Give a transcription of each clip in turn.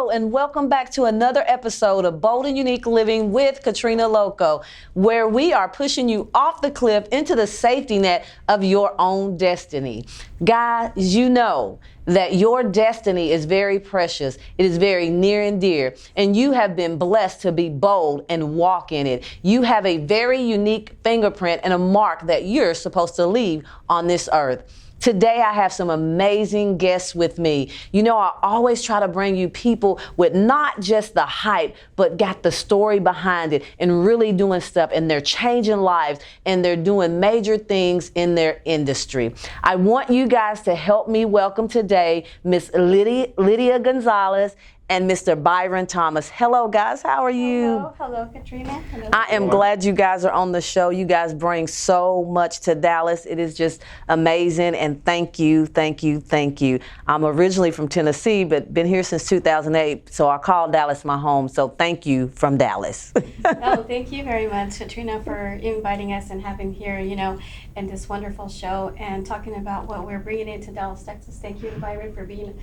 Hello, and welcome back to another episode of Bold and Unique Living with Katrina Lokko, where we are pushing you off the cliff into the safety net of your own destiny. Guys, you know that your destiny is very precious. It is very near and dear, and you have been blessed to be bold and walk in it. You have a very unique fingerprint and a mark that you're supposed to leave on this earth. Today, I have some amazing guests with me. You know, I always try to bring you people with not just the hype, but got the story behind it and really doing stuff, and they're changing lives and they're doing major things in their industry. I want you guys to help me welcome today Miss Lydia Gonzalez and Mr. Byron Thomas. Hello, guys. How are you? Hello, Katrina. Hello. I am glad you guys are on the show. You guys bring so much to Dallas. It is just amazing, and thank you, thank you, thank you. I'm originally from Tennessee, but been here since 2008, so I call Dallas my home, so thank you from Dallas. Oh, thank you very much, Katrina, for inviting us and having here, you know, in this wonderful show and talking about what we're bringing into Dallas, Texas. Thank you, Byron, for being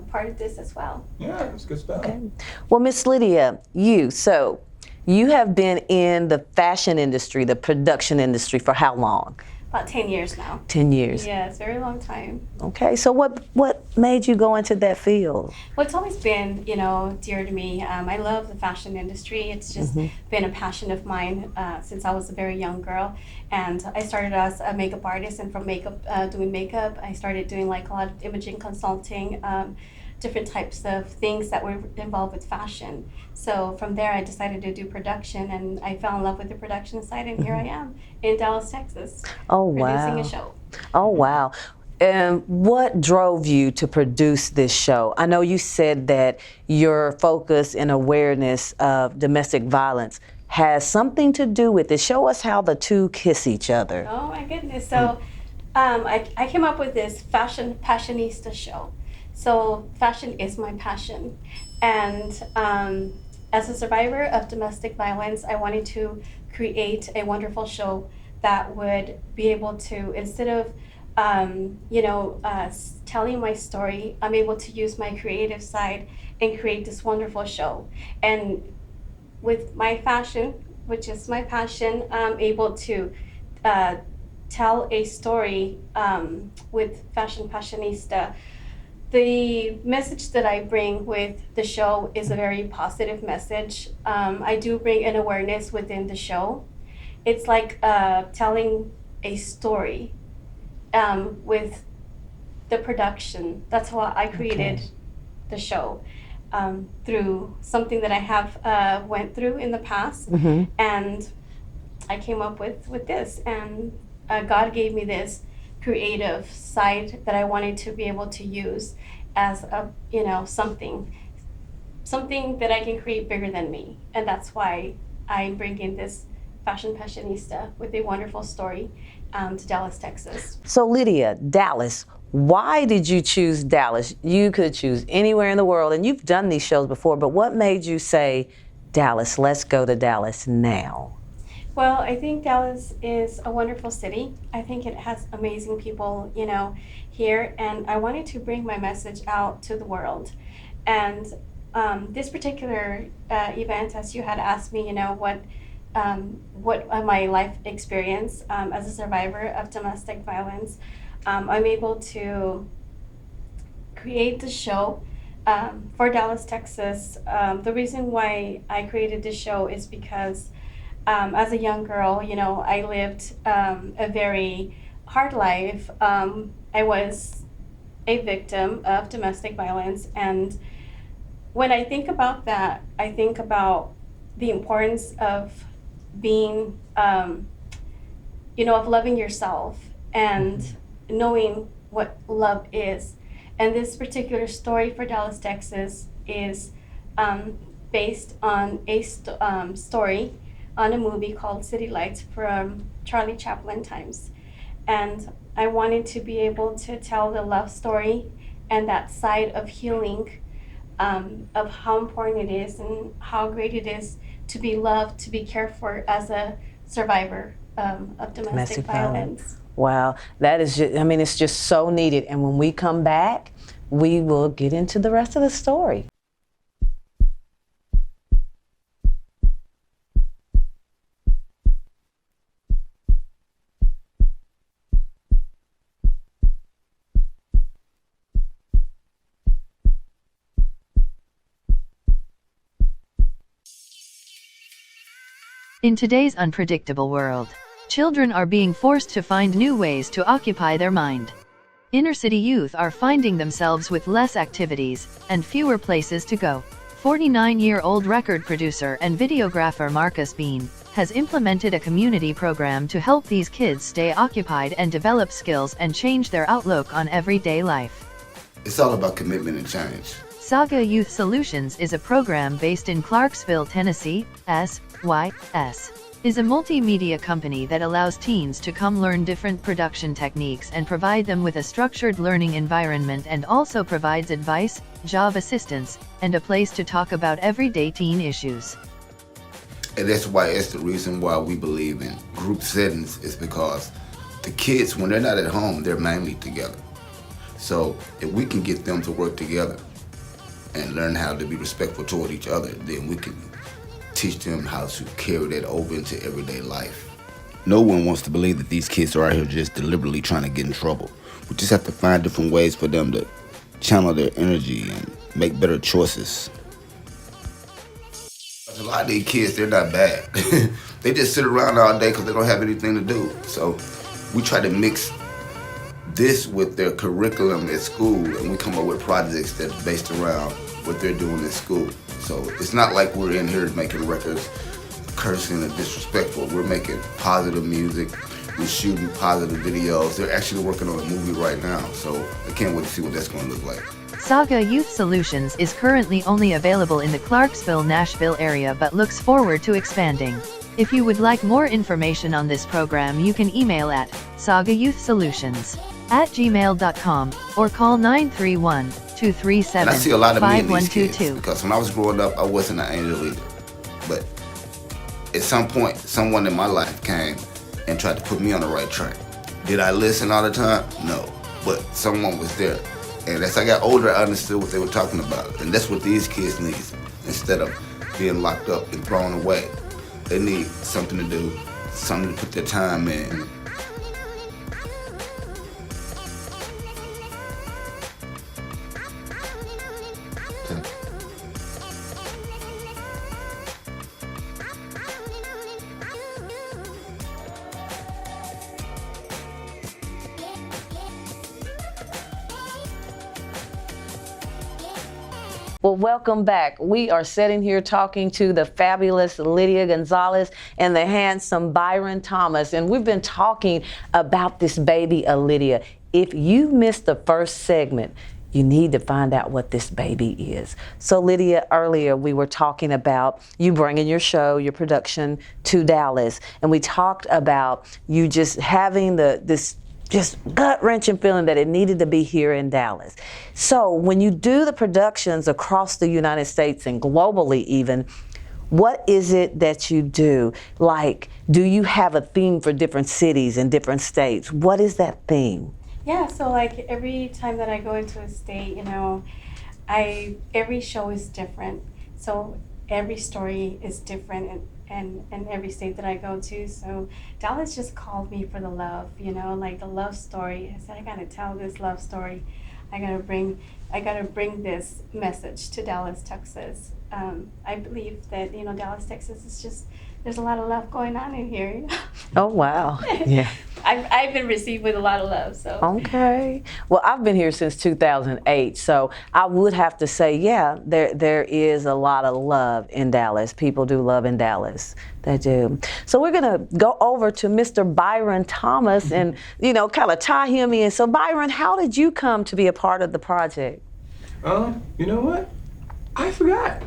part of this as well. Yeah, it's good stuff. Okay. Well, Miss Lydia, you have been in the fashion industry, the production industry, for how long? About 10 years now. 10 years. Yes, very long time. Okay, so what made you go into that field? Well, it's always been, you know, dear to me. I love the fashion industry. It's just been a passion of mine since I was a very young girl. And I started as a makeup artist, and from doing makeup, I started doing like a lot of imaging consulting, different types of things that were involved with fashion. So from there, I decided to do production, and I fell in love with the production side, and here I am in Dallas, Texas, producing a show. Oh, wow. And what drove you to produce this show? I know you said that your focus and awareness of domestic violence has something to do with it. Show us how the two kiss each other. Oh, my goodness. So I came up with this Fashionista show. So fashion is my passion. And as a survivor of domestic violence, I wanted to create a wonderful show that would be able to, instead of telling my story, I'm able to use my creative side and create this wonderful show. And with my fashion, which is my passion, I'm able to tell a story with Fashionista. The message that I bring with the show is a very positive message. I do bring an awareness within the show. It's like telling a story with the production. That's why I created the show, through something that I have went through in the past, and I came up with this, and God gave me this creative side that I wanted to be able to use as a, something that I can create bigger than me. And that's why I bring in this Fashionista with a wonderful story to Dallas, Texas. So Lydia, Dallas, why did you choose Dallas? You could choose anywhere in the world, and you've done these shows before, but what made you say, Dallas, let's go to Dallas now? Well, I think Dallas is a wonderful city. I think it has amazing people, here, and I wanted to bring my message out to the world. And this particular event, as you had asked me, what my life experience as a survivor of domestic violence, I'm able to create the show for Dallas, Texas. The reason why I created this show is because as a young girl, I lived a very hard life. I was a victim of domestic violence, and when I think about that, I think about the importance of being, of loving yourself and knowing what love is. And this particular story for Dallas, Texas is based on a story on a movie called City Lights from Charlie Chatmen times. And I wanted to be able to tell the love story and that side of healing, of how important it is and how great it is to be loved, to be cared for as a survivor of domestic violence. Wow, that is just, it's just so needed. And when we come back, we will get into the rest of the story. In today's unpredictable world, children are being forced to find new ways to occupy their mind. Inner-city youth are finding themselves with less activities and fewer places to go. 49-year-old record producer and videographer Marcus Bean has implemented a community program to help these kids stay occupied and develop skills and change their outlook on everyday life. It's all about commitment and change. Saga Youth Solutions is a program based in Clarksville, Tennessee. SYS is a multimedia company that allows teens to come learn different production techniques and provide them with a structured learning environment, and also provides advice, job assistance, and a place to talk about everyday teen issues. And that's why it's the reason why we believe in group settings, is because the kids, when they're not at home, they're mainly together. So if we can get them to work together and learn how to be respectful toward each other, then we can teach them how to carry that over into everyday life. No one wants to believe that these kids are out here just deliberately trying to get in trouble. We just have to find different ways for them to channel their energy and make better choices. A lot of these kids, they're not bad. They just sit around all day because they don't have anything to do. So we try to mix this with their curriculum at school, and we come up with projects that are based around what they're doing at school. So it's not like we're in here making records cursing and disrespectful. We're making positive music. We're shooting positive videos. They're actually working on a movie right now, so I can't wait to see what that's going to look like. Saga Youth Solutions is currently only available in the Clarksville, Nashville area, but looks forward to expanding. If you would like more information on this program, you can email at sagayouthsolutions@gmail.com or call 931-237-5122. And I see a lot of me in these kids, because when I was growing up, I wasn't an angel either. But at some point, someone in my life came and tried to put me on the right track. Did I listen all the time? No. But someone was there. And as I got older, I understood what they were talking about. And that's what these kids need. Instead of being locked up and thrown away, they need something to do, something to put their time in. Well, welcome back. We are sitting here talking to the fabulous Lydia Gonzalez and the handsome Byron Thomas, and we've been talking about this baby, Lydia. If you missed the first segment, you need to find out what this baby is. So Lydia, earlier we were talking about you bringing your show, your production to Dallas, and we talked about you just having this just gut-wrenching feeling that it needed to be here in Dallas. So when you do the productions across the United States and globally even, what is it that you do? Like, do you have a theme for different cities and different states? What is that theme? Yeah, so like every time that I go into a state, you know, every show is different. So every story is different and every state that I go to. So Dallas just called me for the love, you know, like the love story. I said, I gotta tell this love story. I gotta bring this message to Dallas, Texas. I believe that, you know, Dallas, Texas is just, there's a lot of love going on in here. You know? Oh, wow. Yeah. I've been received with a lot of love, so. Okay. Well, I've been here since 2008, so I would have to say, yeah, there is a lot of love in Dallas. People do love in Dallas. They do. So we're going to go over to Mr. Byron Thomas and, you know, kind of tie him in. So Byron, how did you come to be a part of the project? You know what? I forgot.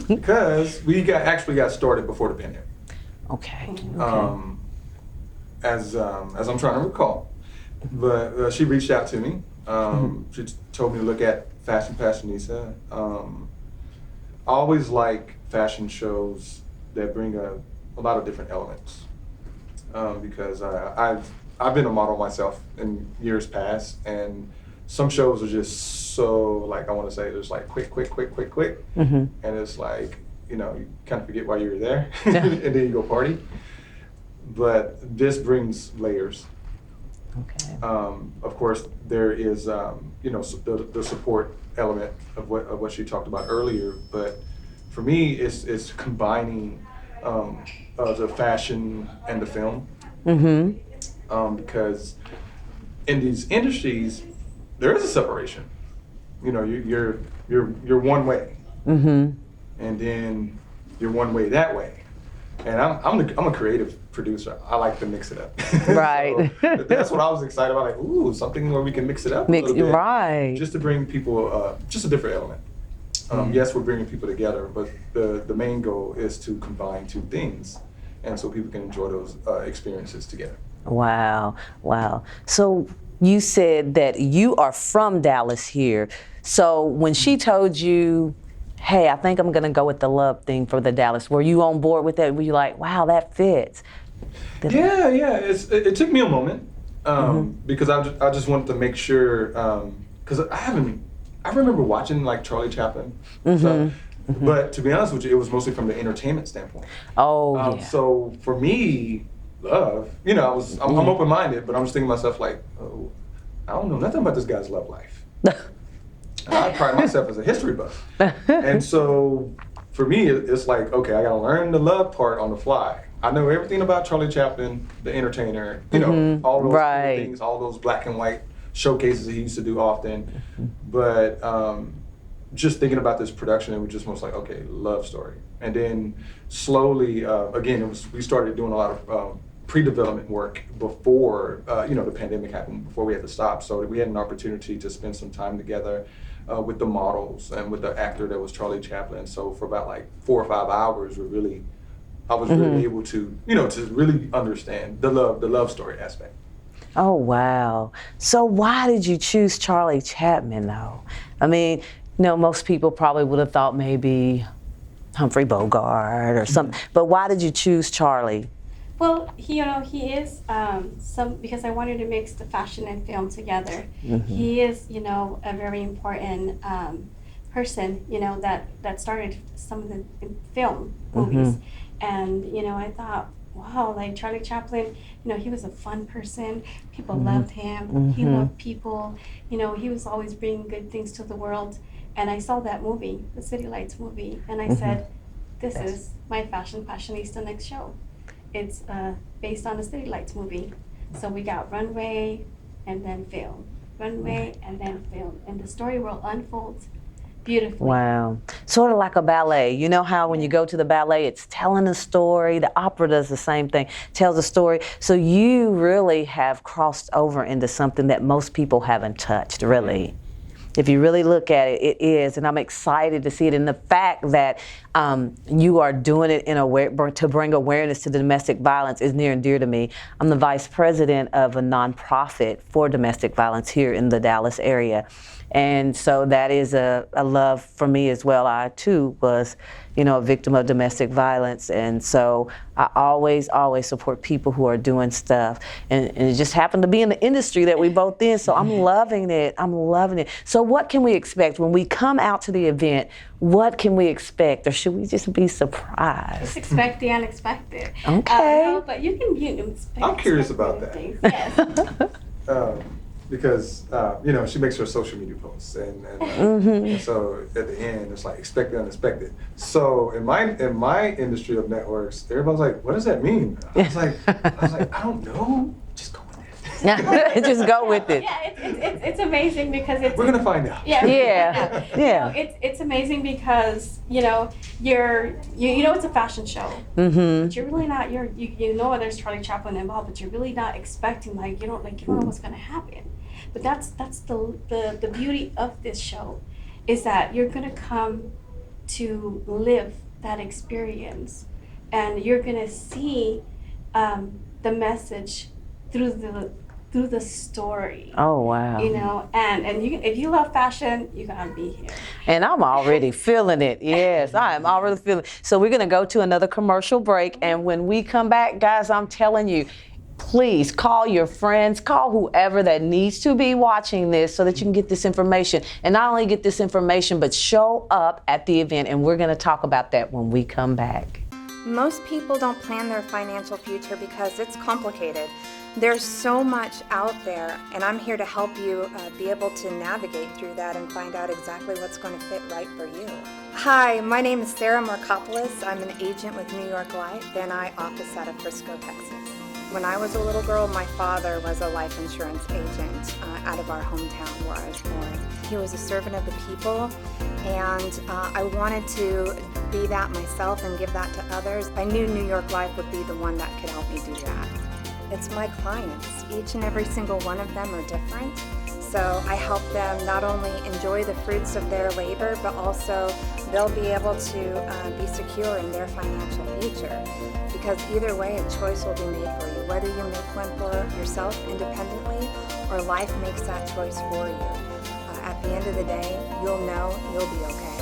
Because we actually got started before the pandemic. Okay. As I'm trying to recall, but she reached out to me. She told me to look at Fashionista. I always like fashion shows that bring a lot of different elements, because I've been a model myself in years past, and some shows are just so, like, I want to say it's like quick, and it's like, you know, you kind of forget why you were there, and then you go party. But this brings layers. Okay. Of course, there is, you know, the support element of what she talked about earlier. But for me, it's combining the fashion and the film. Because in these industries, there is a separation. You know, you're one way, and then you're one way that way. And I'm a creative producer. I like to mix it up. Right. So that's what I was excited about. Like, ooh, something where we can mix it up a little bit, right. just to bring people just a different element. Yes, we're bringing people together, but the main goal is to combine two things, and so people can enjoy those experiences together. Wow, wow. So you said that you are from Dallas here. So when she told you, hey, I think I'm gonna go with the love thing for the Dallas, were you on board with that? Were you like, wow, that fits? Yeah. It took me a moment because I just wanted to make sure, because I remember watching like Charlie Chatmen stuff, but to be honest with you, it was mostly from the entertainment standpoint. Oh, yeah. So for me, love, you know, I'm open-minded, but I'm just thinking to myself like, oh, I don't know nothing about this guy's love life. I pride myself as a history buff. And so for me, it's like, okay, I gotta learn the love part on the fly. I know everything about Charlie Chaplin, the entertainer, you know, all those cool things, all those black and white showcases he used to do often. But just thinking about this production, it was just most like, okay, love story. And then slowly, again, we started doing a lot of pre-development work before, the pandemic happened, before we had to stop. So we had an opportunity to spend some time together with the models and with the actor that was Charlie Chaplin. So for about like 4 or 5 hours, I was really able to, to really understand the love story aspect. Oh, wow. So why did you choose Charlie Chatmen, though? I mean, most people probably would have thought maybe Humphrey Bogart or something, but why did you choose Charlie? Well, he is because I wanted to mix the fashion and film together. He is, a very important person, that started some of the film movies. And, I thought, wow, like Charlie Chaplin, he was a fun person. People loved him. He loved people. He was always bringing good things to the world. And I saw that movie, the City Lights movie, and I said, this is my Fashionista next show. It's based on the City Lights movie. So we got runway and then film. Runway and then film. And the story will unfold beautifully. Wow. Sort of like a ballet. You know how when you go to the ballet, it's telling a story. The opera does the same thing, tells a story. So you really have crossed over into something that most people haven't touched, really. If you really look at it, it is, and I'm excited to see it. And the fact that you are doing it to bring awareness to the domestic violence is near and dear to me. I'm the vice president of a nonprofit for domestic violence here in the Dallas area. And so that is a love for me as well. I too was, a victim of domestic violence. And so I always support people who are doing stuff. And it just happened to be in the industry that we both in. So I'm loving it. I'm loving it. So what can we expect when we come out to the event? What can we expect? Or should we just be surprised? Just expect the unexpected. Okay. No, but you can expect. I'm curious about that. Yes. Because she makes her social media posts, and so at the end it's like expect the unexpected. So in my industry of networks, everybody's like, "What does that mean?" I was like, I don't know. Just go with it. Just go with it. Yeah, it's amazing because we're gonna find out. Yeah. It's amazing because it's a fashion show, but you're really not. There's Charlie Chaplin involved, but you're really not expecting you don't know what's gonna happen. But that's the beauty of this show, is that you're gonna come to live that experience, and you're gonna see the message through the story. Oh, wow. And if you love fashion, you gotta be here. And I'm already feeling it. Yes, I am already feeling it. So we're gonna go to another commercial break, and when we come back, guys, I'm telling you, please call your friends, call whoever that needs to be watching this so that you can get this information. And not only get this information, but show up at the event, and we're gonna talk about that when we come back. Most people don't plan their financial future because it's complicated. There's so much out there, and I'm here to help you be able to navigate through that and find out exactly what's going to fit right for you. Hi, my name is Sarah Markopoulos. I'm an agent with New York Life, and I office out of Frisco, Texas. When I was a little girl, my father was a life insurance agent out of our hometown where I was born. He was a servant of the people, and I wanted to be that myself and give that to others. I knew New York Life would be the one that could help me do that. It's my clients. Each and every single one of them are different. So I help them not only enjoy the fruits of their labor, but also they'll be able to be secure in their financial future. Because either way, a choice will be made for you, whether you make one for yourself independently or life makes that choice for you. At the end of the day, you'll know you'll be okay.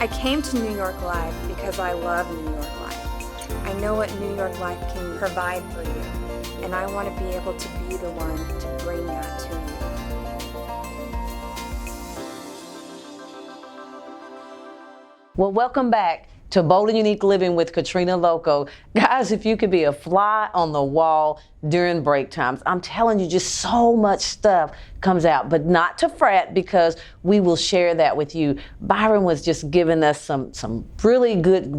I came to New York Life because I love New York Life. I know what New York Life can provide for you, and I want to be able to be the one to bring that to you. Well, welcome back to Bold and Unique Living with Katrina Lokko. Guys, if you could be a fly on the wall during break times, I'm telling you, just so much stuff comes out, but not to fret because we will share that with you. Byron was just giving us some really good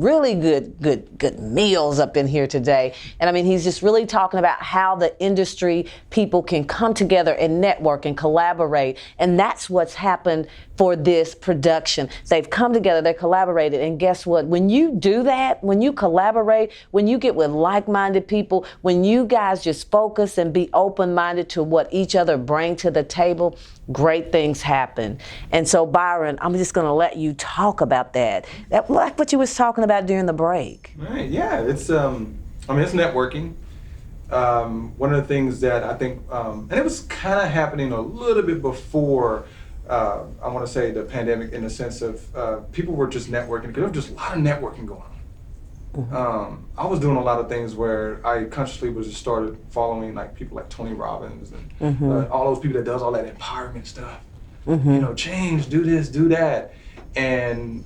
meals up in here today. And I mean, he's just really talking about how the industry people can come together and network and collaborate. And that's what's happened for this production. They've come together, they're collaborated, and guess what? When you do that, when you collaborate, when you get with like-minded people, when you guys just focus and be open-minded to what each other bring to the table, great things happen. And so, Byron, I'm just going to let you talk about that. That, like what you was talking about during the break. Right. Yeah. It's I mean, it's networking. One of the things that I think, and it was kind of happening a little bit before. I want to say the pandemic, in the sense of people were just networking because there was just a lot of networking going on. Mm-hmm. I was doing a lot of things where I consciously was just started following like people like Tony Robbins and all those people that does all that empowerment stuff. Mm-hmm. You know, change, do this, do that. And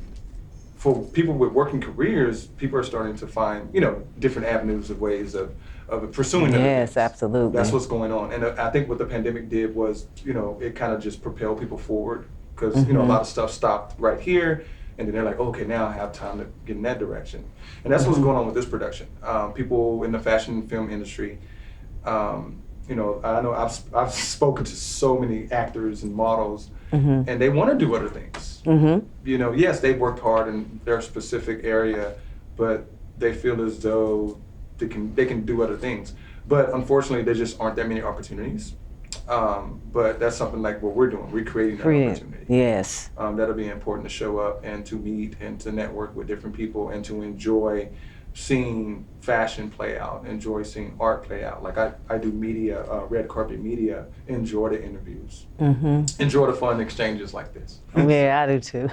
for people with working careers, people are starting to find, you know, different avenues of ways of pursuing them. Yes, absolutely. That's what's going on. And I think what the pandemic did was, you know, it kind of just propelled people forward because, you know, a lot of stuff stopped right here. And then they're like, oh, okay, now I have time to get in that direction. And that's what's going on with this production. People in the fashion film industry, you know I've spoken to so many actors and models, and they want to do other things. You know, yes, they've worked hard in their specific area, but they feel as though they can do other things. But unfortunately, there just aren't that many opportunities. But that's something like what we're doing. We're creating that opportunity. Yes. That'll be important to show up and to meet and to network with different people and to enjoy seeing fashion play out, enjoy seeing art play out. Like I do media, red carpet media, enjoy the interviews, enjoy the fun exchanges like this. Yeah, I do too.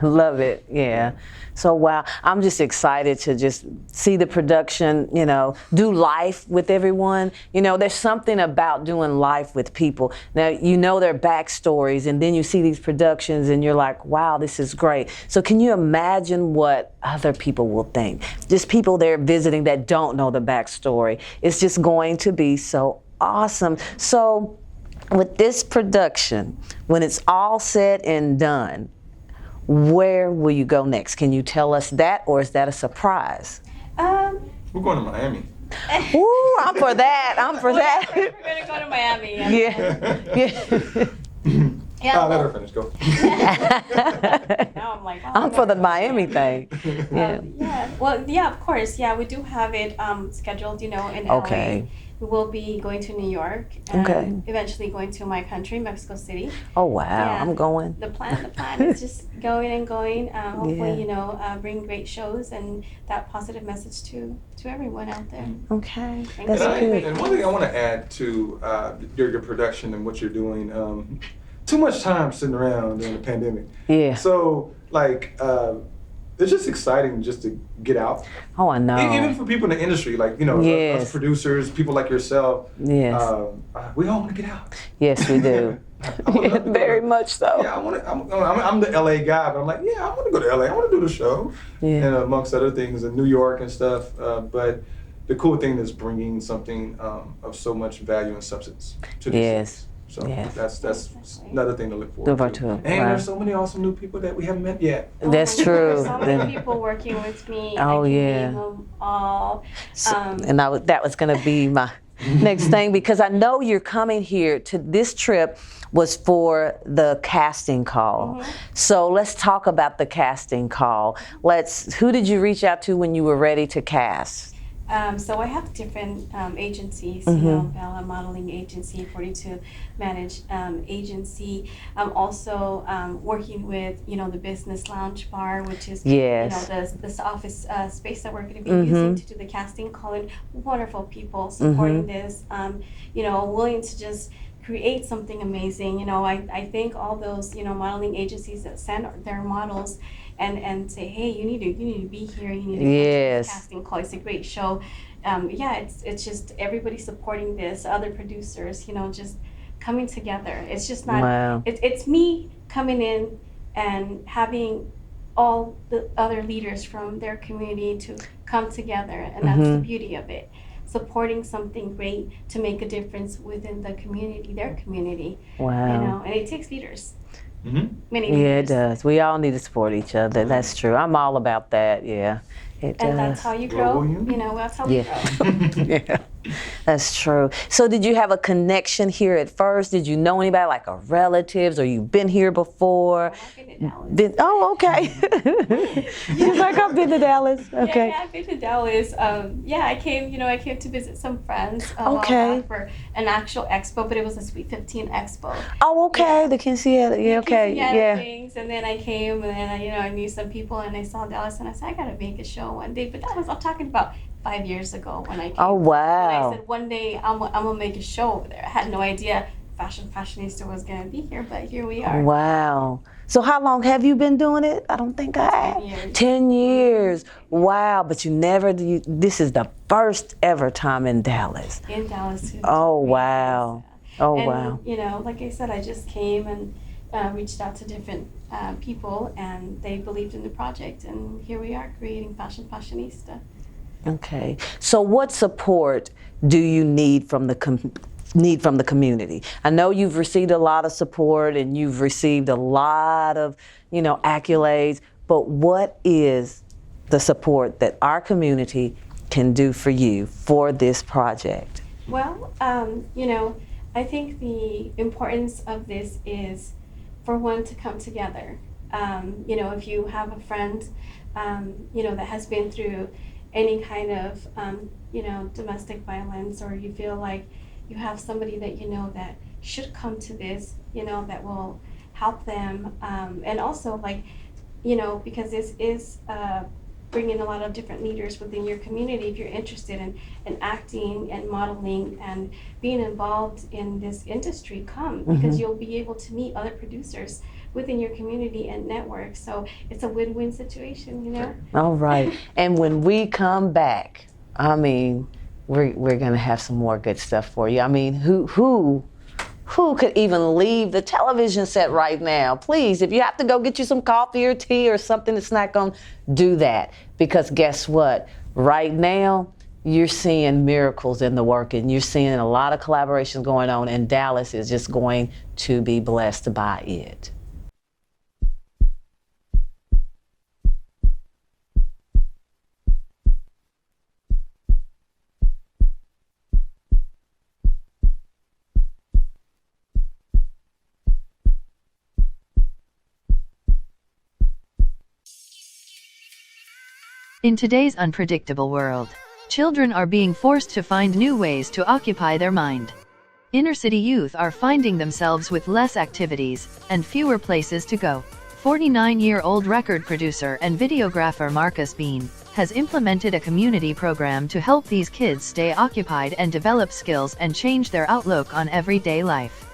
Love it, yeah. So wow, I'm just excited to just see the production, you know, do life with everyone. You know, there's something about doing life with people. Now, you know their backstories, and then you see these productions and you're like, wow, this is great. So can you imagine what other people will think? Just people they're visiting that don't know the backstory. It's just going to be so awesome. So with this production, when it's all said and done, where will you go next? Can you tell us that, or is that a surprise? We're going to Miami. Ooh, I'm for that. I'm for that. We're going to go to Miami. Yeah. Let her finish. Go. Now I'm like, oh, I'm for the Miami thing. Yeah. Yeah. Well, yeah, of course. Yeah, we do have it scheduled, you know, in LA. Okay. We will be going to New York and eventually going to my country, Mexico City. Oh wow, Yeah. I'm going. The plan is just going and going. Hopefully, you know, bring great shows and that positive message to everyone out there. Okay, Thank that's you. good. And one thing I want to add to your production and what you're doing, too much time sitting around during the pandemic. Yeah. So, like, it's just exciting just to get out. Oh, I know. Even for people in the industry, like, you know, us producers, people like yourself. Yes. We all want to get out. Yes, we do. Very much so. Yeah, I'm the LA guy, but I'm like, yeah, I want to go to LA. I want to do the show, and amongst other things, in New York and stuff. But the cool thing is bringing something of so much value and substance to this. So Yes. that's Exactly. another thing to look Look forward forward to. to. And Right. there's so many awesome new people that we haven't met yet. That's Oh my God, true. there's so many people working with me. Oh, I can yeah. name them all. And that was going to be my next thing, because I know you're coming here to this trip was for the casting call. So let's talk about the casting call. Who did you reach out to when you were ready to cast? So I have different agencies, you know, Bella Modeling Agency, 42 Manage Agency. I'm also working with, you know, the Business Lounge Bar, which is, Yes. you know, this office space that we're going to be using to do the casting call. And wonderful people supporting this, you know, willing to just create something amazing. You know, I thank all those, you know, modeling agencies that send their models and say, hey, you need to be here. You need to come to Yes. this casting call. It's a great show. Yeah, it's just everybody supporting this. Other producers, you know, just coming together. It's just not. Wow. It's me coming in and having all the other leaders from their community to come together, and that's the beauty of it. Supporting something great to make a difference within the community, their community. Wow. You know, and it takes leaders. Many Yeah, it leaders. does. We all need to support each other. That's true. I'm all about that. Yeah, it does. And that's how you grow. You know, that's how we grow. Yeah, that's true. So did you have a connection here at first? Did you know anybody, like a relatives, or you've been here before? I've been to Dallas. Oh, okay. She's like, I've been to Dallas. Okay. Yeah, I've been to Dallas. Yeah, I came to visit some friends a while Okay. back for an actual expo, but it was a Sweet 15 expo. Oh, okay. Yeah. The Quinceañera. Yeah, okay. Yeah. Things. And then I came, and then I knew some people, and I saw Dallas, and I said, I gotta make a show one day. But I'm talking about 5 years ago when I came. Oh, And wow. I said, one day I'm gonna make a show over there. I had no idea Fashionista was gonna be here, but here we are. Wow. So how long have you been doing it? I don't think I 10 have. years. 10 years. Wow. But this is the first ever time in Dallas. In Dallas. Too. Oh, wow. Oh, And, wow. you know, like I said, I just came and reached out to different people, and they believed in the project, and here we are creating Fashionista. Okay. So what support do you need from the community? I know you've received a lot of support and you've received a lot of, you know, accolades, but what is the support that our community can do for you for this project? Well, you know, I think the importance of this is for one to come together. You know, if you have a friend, you know, that has been through any kind of, you know, domestic violence, or you feel like you have somebody that you know that should come to this, you know, that will help them. And also, like, you know, because this is bringing a lot of different leaders within your community. If you're interested in acting and modeling and being involved in this industry, come, because you'll be able to meet other producers within your community and network. So it's a win-win situation, you know? All right. And when we come back, I mean, we're going to have some more good stuff for you. I mean, who could even leave the television set right now? Please, if you have to go get you some coffee or tea or something that's not going to do that. Because guess what? Right now, you're seeing miracles in the work, and you're seeing a lot of collaborations going on, and Dallas is just going to be blessed by it. In today's unpredictable world, children are being forced to find new ways to occupy their mind. Inner city youth are finding themselves with less activities and fewer places to go. 49-year-old record producer and videographer Marcus Bean has implemented a community program to help these kids stay occupied and develop skills and change their outlook on everyday life.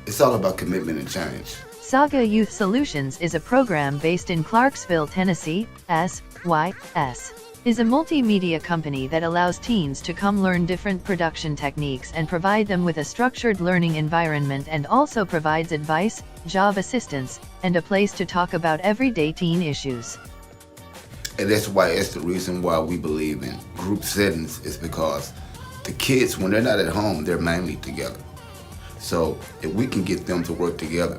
It's all about commitment and change. Saga Youth Solutions is a program based in Clarksville, Tennessee. SYS is a multimedia company that allows teens to come learn different production techniques and provide them with a structured learning environment, and also provides advice, job assistance, and a place to talk about everyday teen issues. And that's why it's the reason why we believe in group settings, is because the kids, when they're not at home, they're mainly together. So if we can get them to work together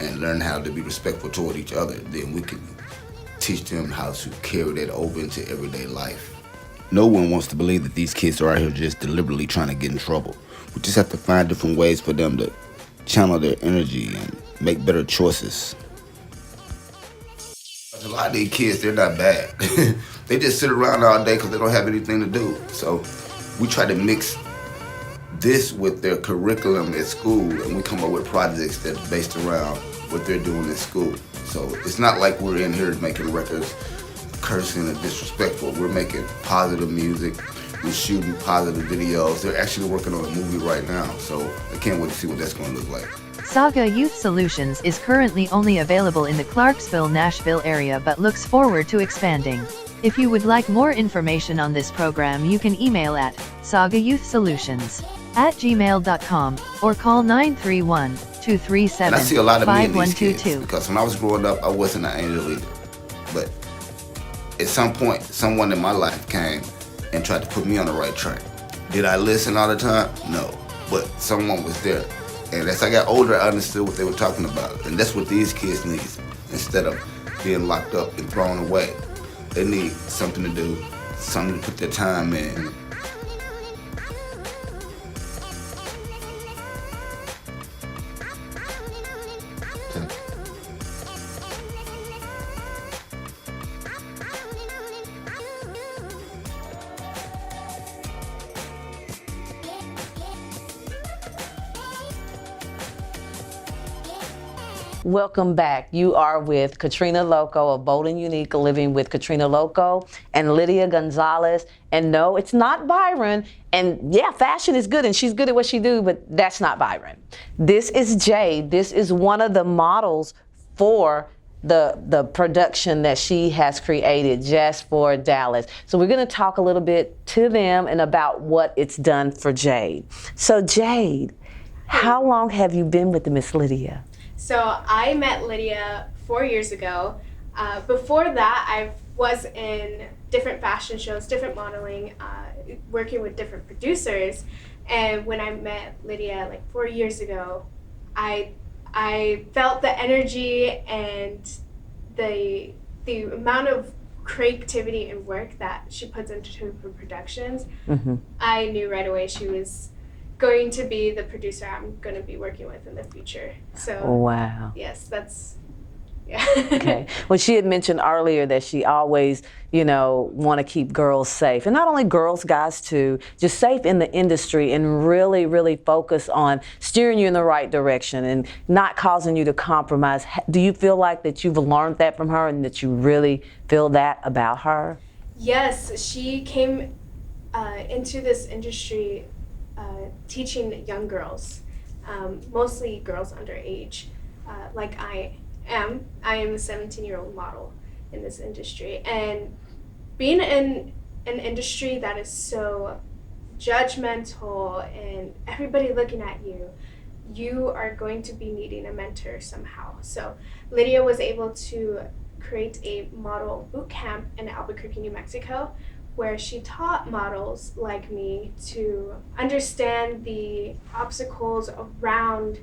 and learn how to be respectful toward each other, then we can teach them how to carry that over into everyday life. No one wants to believe that these kids are out here just deliberately trying to get in trouble. We just have to find different ways for them to channel their energy and make better choices. A lot of these kids, they're not bad. They just sit around all day because they don't have anything to do. So we try to mix this with their curriculum at school, and we come up with projects that's based around what they're doing at school. So it's not like we're in here making records cursing and disrespectful. We're making positive music. We're shooting positive videos. They're actually working on a movie right now, so I can't wait to see what that's going to look like. Saga Youth Solutions is currently only available in the Clarksville, Nashville area but looks forward to expanding. If you would like more information on this program, you can email at sagayouthsolutions@gmail.com or call 931-237-5122. And I see a lot of me in these kids, because when I was growing up, I wasn't an angel either. But at some point, someone in my life came and tried to put me on the right track. Did I listen all the time? No. But someone was there. And as I got older, I understood what they were talking about. And that's what these kids need. Instead of being locked up and thrown away, they need something to do, something to put their time in. Welcome back. You are with Katrina Lokko of Bold and Unique Living with Katrina Lokko and Lydia Gonzalez. And no, it's not Byron. And yeah, fashion is good and she's good at what she do, but that's not Byron. This is Jade. This is one of the models for the production that she has created just for Dallas. So we're going to talk a little bit to them and about what it's done for Jade. So Jade, how long have you been with the Miss Lydia? So I met Lydia 4 years ago. Before that, I was in different fashion shows, different modeling, working with different producers. And when I met Lydia like 4 years ago, I felt the energy and the amount of creativity and work that she puts into her productions. Mm-hmm. I knew right away she was going to be the producer I'm going to be working with in the future. So wow. Yes, that's yeah. Okay. Well, she had mentioned earlier that she always, want to keep girls safe. And not only girls, guys too, just safe in the industry and really, really focus on steering you in the right direction and not causing you to compromise. Do you feel like that you've learned that from her and that you really feel that about her? Yes, she came into this industry teaching young girls, mostly girls underage, like I am. I am a 17-year-old model in this industry. And being in an industry that is so judgmental and everybody looking at you, you are going to be needing a mentor somehow. So Lydia was able to create a model boot camp in Albuquerque, New Mexico, where she taught models like me to understand the obstacles around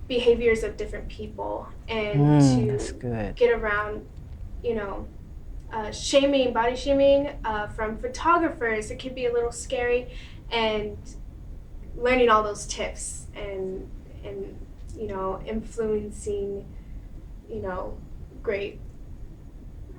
behaviors of different people and to get around, shaming, body shaming from photographers. It can be a little scary, and learning all those tips and influencing, great,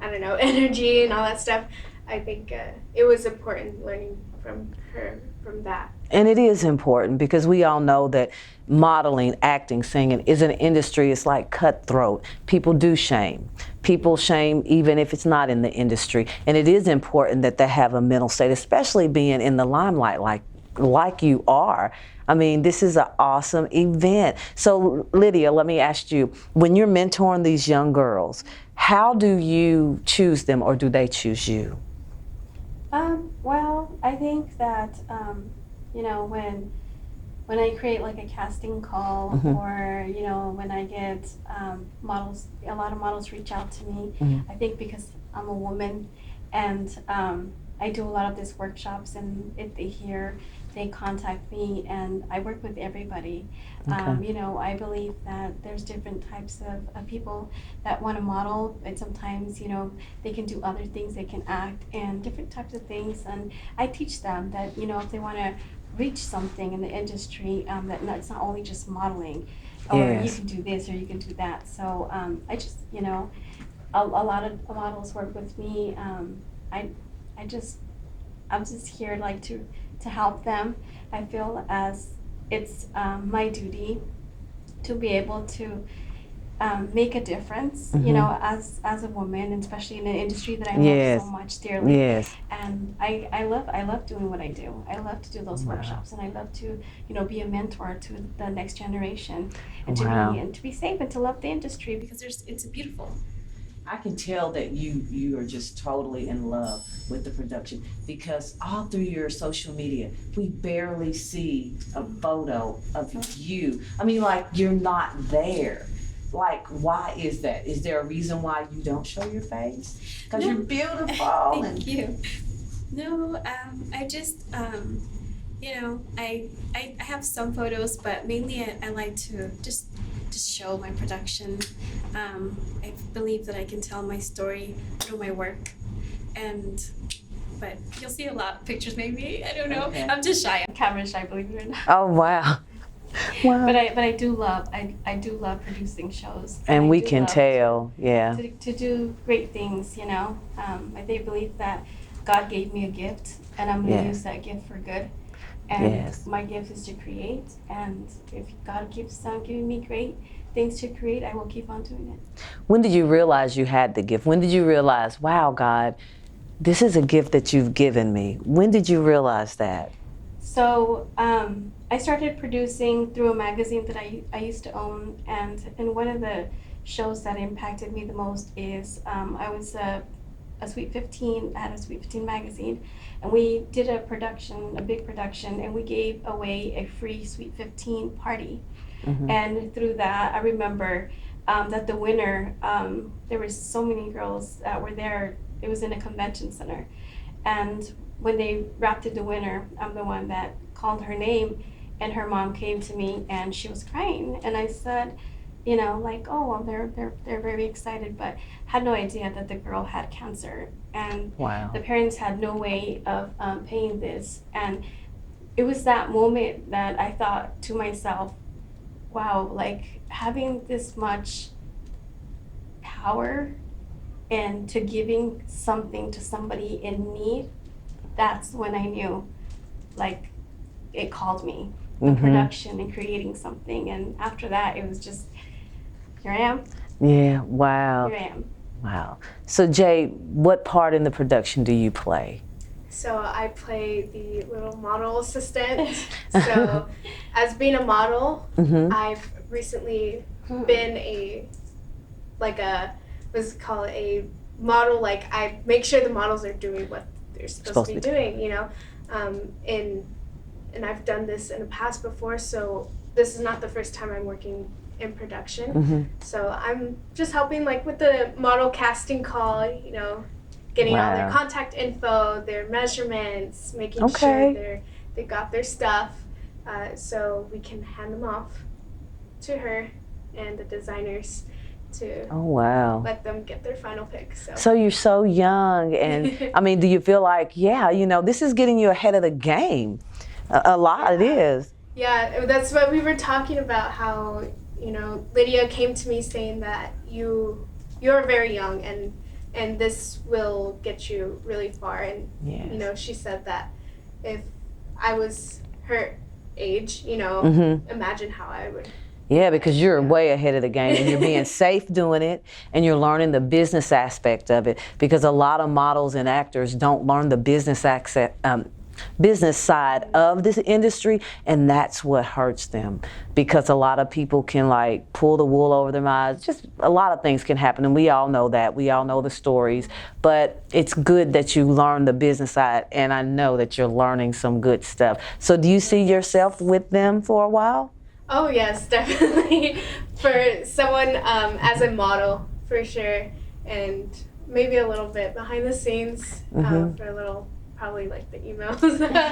energy and all that stuff. I think it was important learning from her, from that. And it is important because we all know that modeling, acting, singing is an industry. It's like cutthroat. People do shame. People shame even if it's not in the industry. And it is important that they have a mental state, especially being in the limelight like you are. I mean, this is an awesome event. So Lydia, let me ask you, when you're mentoring these young girls, how do you choose them or do they choose you? Well, I think that, when I create like a casting call Mm-hmm. or, when I get models, a lot of models reach out to me, Mm-hmm. I think because I'm a woman and I do a lot of these workshops and if they hear they contact me, and I work with everybody. Okay. You know, I believe that there's different types of people that want to model, and sometimes, you know, they can do other things, they can act, and different types of things. And I teach them that, you know, if they want to reach something in the industry, it's not only just modeling, or you Yes. can do this or you can do that. So I just, you know, a lot of models work with me. I'm just here like to help them. I feel as it's my duty to be able to make a difference, you know, as a woman, and especially in an industry that I love Yes. so much dearly. Yes. And I love doing what I do. I love to do those workshops, and I love to, you know, be a mentor to the next generation, and Wow. to be safe and to love the industry, because it's beautiful. I can tell that you are just totally in love with the production, because all through your social media, we barely see a photo of you. I mean, like, you're not there. Like, why is that? Is there a reason why you don't show your face? Because No. you're beautiful. Thank you. No, I just, you know, I have some photos, but mainly I like to just show my production. I believe that I can tell my story through my work, but you'll see a lot of pictures maybe. I don't know. Okay. I'm just shy. I'm camera shy, believe it or not. Oh, wow. Wow. But I do love I do love producing shows. And I we do can love tell, yeah. to do great things, you know. I do believe that God gave me a gift, and I'm going to Yes. use that gift for good. And Yes. my gift is to create, and if God keeps on giving me great things to create, I will keep on doing it. When did you realize you had the gift? When did you realize, wow, God, this is a gift that you've given me? When did you realize that? So I started producing through a magazine that I used to own, and one of the shows that impacted me the most is I was a Sweet 15, I had a Sweet 15 magazine, and we did a big production, and we gave away a free Sweet 15 party. And through that, I remember that the winner, there were so many girls that were there. It was in a convention center. And when they wrapped it the winner, I'm the one that called her name, and her mom came to me and she was crying. And I said, you know, like, oh, well, they're very excited, but had no idea that the girl had cancer. And Wow. the parents had no way of paying this. And it was that moment that I thought to myself, wow, like having this much power and to giving something to somebody in need, that's when I knew, like, it called me, the production and creating something. And after that, it was just, here I am, Yeah, wow. here I am. Wow. So, Jay, what part in the production do you play? So I play the little model assistant. So as being a model, I've recently been a model, like I make sure the models are doing what they're supposed to be doing, you know. And I've done this in the past before, so this is not the first time I'm working in production. So I'm just helping like with the model casting call, you know, getting all their Wow. contact info, their measurements, making Okay. sure they got their stuff, so we can hand them off to her and the designers to Oh, wow. let them get their final pick. So you're so young, and I mean, do you feel like, yeah, you know, this is getting you ahead of the game? A lot, it is. Yeah, that's what we were talking about, how, you know, Lydia came to me saying that you're very young, and this will get you really far. And, Yes. you know, she said that if I was her age, you know, imagine how I would. Yeah, because you're way ahead of the game, and you're being safe doing it, and you're learning the business aspect of it, because a lot of models and actors don't learn the business side of this industry, and that's what hurts them, because a lot of people can like pull the wool over their eyes. Just a lot of things can happen, and we all know that. We all know the stories, but it's good that you learn the business side, and I know that you're learning some good stuff. So do you see yourself with them for a while? Oh yes, definitely. For someone as a model, for sure, and maybe a little bit behind the scenes for a little probably like the emails.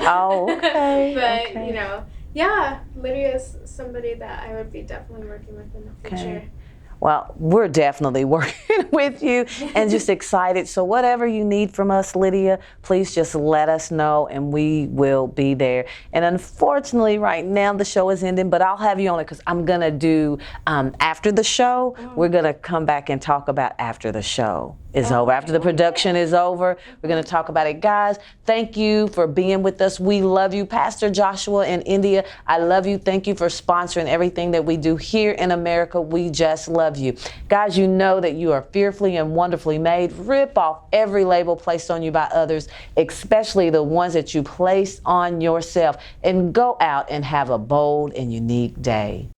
Oh, okay, But okay. you know, yeah, Lydia is somebody that I would be definitely working with in the future. Okay. Well, we're definitely working with you and just excited. So whatever you need from us, Lydia, please just let us know and we will be there. And unfortunately, right now the show is ending, but I'll have you on it because I'm going to do after the show. We're going to come back and talk about after the show is over. After the production is over, we're going to talk about it. Guys, thank you for being with us. We love you. Pastor Joshua in India, I love you. Thank you for sponsoring everything that we do here in America. We just love you. Guys, you know that you are fearfully and wonderfully made. Rip off every label placed on you by others, especially the ones that you place on yourself, and go out and have a bold and unique day.